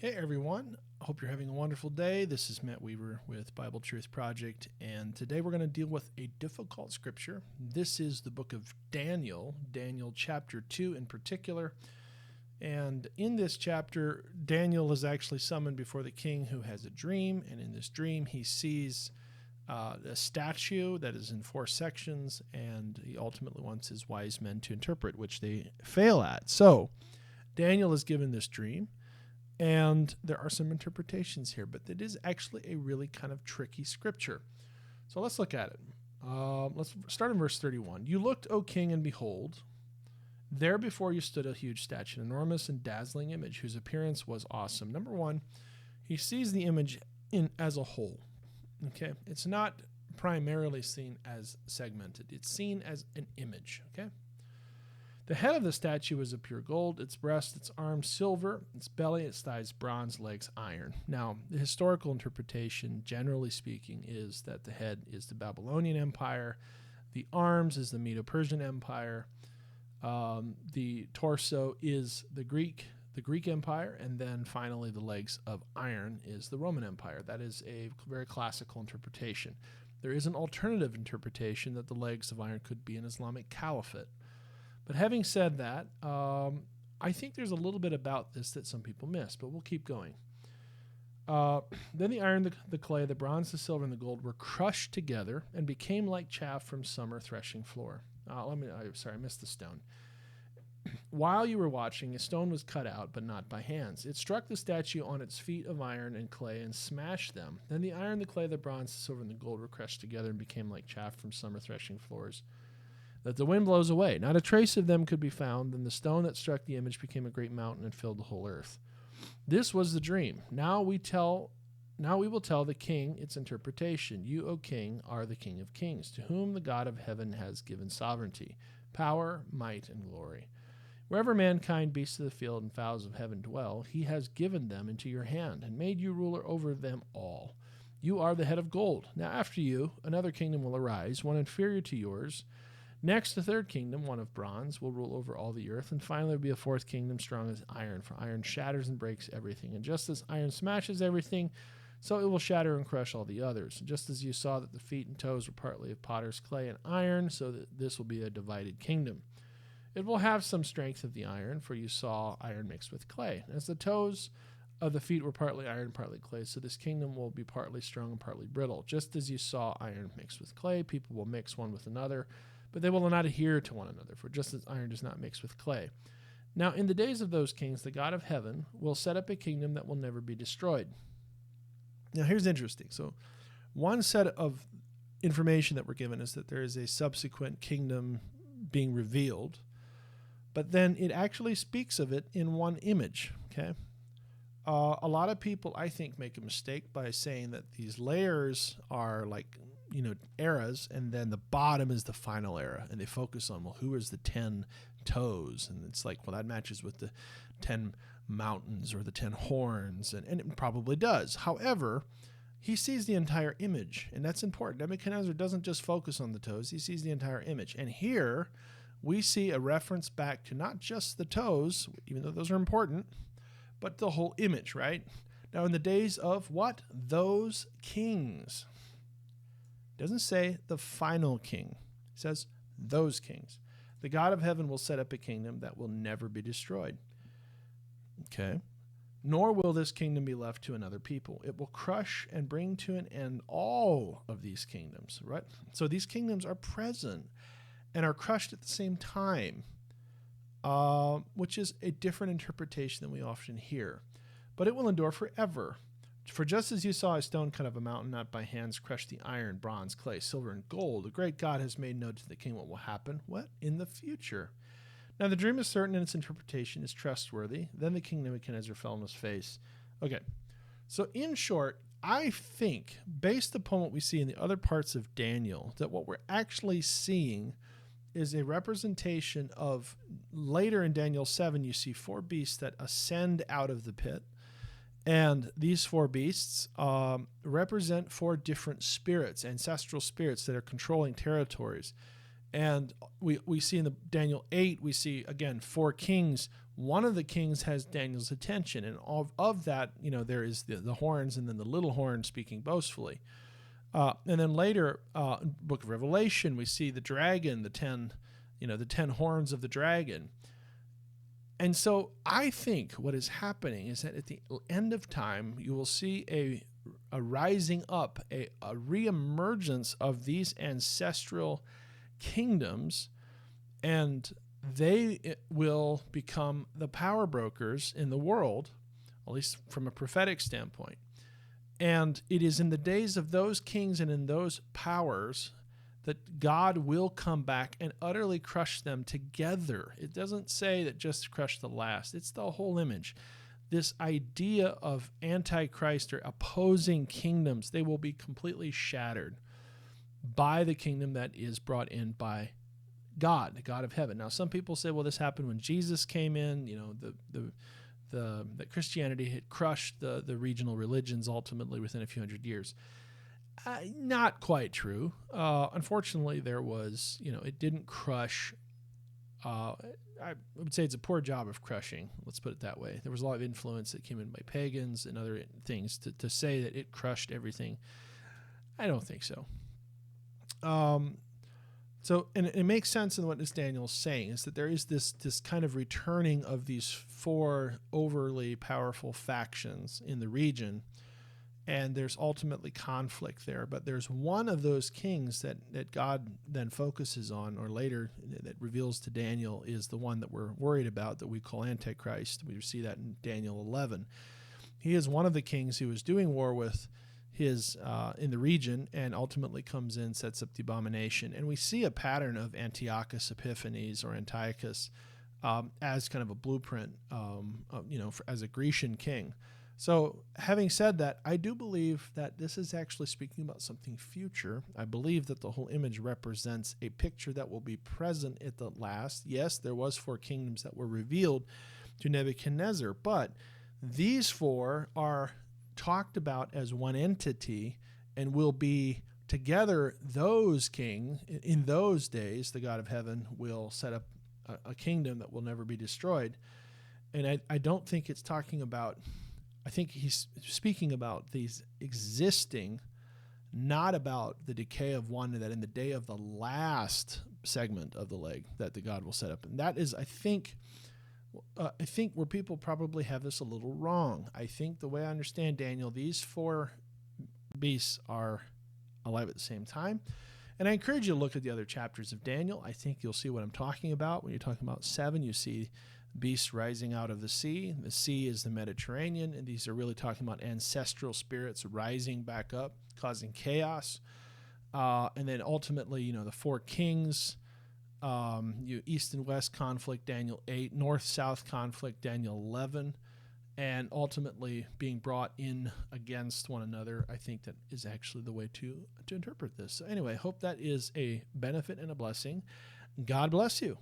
Hey everyone, hope you're having a wonderful day. This is Matt Weaver with Bible Truth Project, and today we're going to deal with a difficult scripture. This is the book of Daniel, Daniel chapter 2 in particular. And in this chapter, Daniel is actually summoned before the king who has a dream, and in this dream he sees a statue that is in 4 sections, and he ultimately wants his wise men to interpret, which they fail at. So Daniel is given this dream. And there are some interpretations here, but it is actually a really kind of tricky scripture. So let's look at it. Let's start in verse 31. You looked, O king, and behold, there before you stood a huge statue, an enormous and dazzling image whose appearance was awesome. Number one, he sees the image as a whole. Okay, it's not primarily seen as segmented. It's seen as an image. Okay. The head of the statue was of pure gold, its breast, its arms, silver, its belly, its thighs, bronze, legs, iron. Now, the historical interpretation, generally speaking, is that the head is the Babylonian Empire, the arms is the Medo-Persian Empire, the torso is the Greek Empire, and then finally the legs of iron is the Roman Empire. That is a very classical interpretation. There is an alternative interpretation that the legs of iron could be an Islamic caliphate. But having said that, I think there's a little bit about this that some people miss, but we'll keep going. Then the iron, the clay, the bronze, the silver, and the gold were crushed together and became like chaff from summer threshing floor. I missed the stone. While you were watching, a stone was cut out, but not by hands. It struck the statue on its feet of iron and clay and smashed them. Then the iron, the clay, the bronze, the silver, and the gold were crushed together and became like chaff from summer threshing floors that the wind blows away. Not a trace of them could be found. Then the stone that struck the image became a great mountain and filled the whole earth. This was the dream. Now we will tell the king its interpretation. You, O king, are the King of kings, to whom the God of heaven has given sovereignty, power, might, and glory. Wherever mankind, beasts of the field, and fowls of heaven dwell, he has given them into your hand and made you ruler over them all. You are the head of gold. Now after you, another kingdom will arise, one inferior to yours. Next, the third kingdom, one of bronze, will rule over all the earth, and finally there will be a fourth kingdom strong as iron, for iron shatters and breaks everything. And just as iron smashes everything, so it will shatter and crush all the others. Just as you saw that the feet and toes were partly of potter's clay and iron, so that this will be a divided kingdom. It will have some strength of the iron, for you saw iron mixed with clay. As the toes of the feet were partly iron, partly clay, so this kingdom will be partly strong and partly brittle. Just as you saw iron mixed with clay, people will mix one with another, but they will not adhere to one another, for just as iron does not mix with clay. Now, in the days of those kings, the God of heaven will set up a kingdom that will never be destroyed. Now, here's interesting. So, one set of information that we're given is that there is a subsequent kingdom being revealed, but then it actually speaks of it in one image, okay? A lot of people, I think, make a mistake by saying that these layers are like, eras, and then the bottom is the final era, and they focus on, well, who is the 10 toes? And it's like, well, that matches with the 10 mountains or the 10 horns, and it probably does. However, he sees the entire image, and that's important. Nebuchadnezzar doesn't just focus on the toes, he sees the entire image. And here we see a reference back to not just the toes, even though those are important, but the whole image, right? Now, in the days of what? Those kings. It doesn't say the final king. It says those kings. The God of heaven will set up a kingdom that will never be destroyed. Okay? Nor will this kingdom be left to another people. It will crush and bring to an end all of these kingdoms, right? So these kingdoms are present and are crushed at the same time, which is a different interpretation than we often hear. But it will endure forever. For just as you saw a stone cut of a mountain, not by hands, crush the iron, bronze, clay, silver, and gold, the great God has made known to the king what will happen. What? In the future. Now the dream is certain and its interpretation is trustworthy. Then the king Nebuchadnezzar fell on his face. Okay, so in short, I think, based upon what we see in the other parts of Daniel, that what we're actually seeing is a representation of, later in Daniel 7, you see 4 beasts that ascend out of the pit. And these 4 beasts represent 4 different spirits, ancestral spirits that are controlling territories. And we see in the Daniel 8, we see, again, 4 kings one of the kings has Daniel's attention, and of that, there is the horns, and then the little horn speaking boastfully. And then later, Book of Revelation, we see the dragon, the 10 horns of the dragon. And so I think what is happening is that at the end of time, you will see a rising up, a reemergence of these ancestral kingdoms, and they will become the power brokers in the world, at least from a prophetic standpoint. And it is in the days of those kings and in those powers that God will come back and utterly crush them together. It doesn't say that just crush the last. It's the whole image. This idea of Antichrist or opposing kingdoms, they will be completely shattered by the kingdom that is brought in by God, the God of heaven. Now, some people say, well, this happened when Jesus came in, that Christianity had crushed the regional religions ultimately within a few hundred years. Not quite true. Unfortunately, there was, it didn't crush. I would say it's a poor job of crushing. Let's put it that way. There was a lot of influence that came in by pagans and other things to say that it crushed everything. I don't think so. And it makes sense in what this Daniel is saying, is that there is this kind of returning of these 4 overly powerful factions in the region, and there's ultimately conflict there. But there's one of those kings that God then focuses on, or later that reveals to Daniel, is the one that we're worried about, that we call Antichrist. We see that in Daniel 11. He is one of the kings who is doing war with his in the region, and ultimately comes in, sets up the abomination. And we see a pattern of Antiochus Epiphanes, or Antiochus, as kind of a blueprint, as a Grecian king. So having said that, I do believe that this is actually speaking about something future. I believe that the whole image represents a picture that will be present at the last. Yes, there was 4 kingdoms that were revealed to Nebuchadnezzar, but these 4 are talked about as one entity and will be together. Those king in those days, the God of heaven will set up a kingdom that will never be destroyed. And I don't think it's talking about, I think he's speaking about these existing, not about the decay of one, that in the day of the last segment of the leg that the God will set up. And that is, I think where people probably have this a little wrong. I think the way I understand Daniel, these 4 beasts are alive at the same time. And I encourage you to look at the other chapters of Daniel. I think you'll see what I'm talking about. When you're talking about 7, you see beasts rising out of the sea. The sea is the Mediterranean, and these are really talking about ancestral spirits rising back up, causing chaos. And then ultimately, the 4 kings, east and west conflict, Daniel 8, north-south conflict, Daniel 11, and ultimately being brought in against one another. I think that is actually the way to interpret this. So anyway, hope that is a benefit and a blessing. God bless you.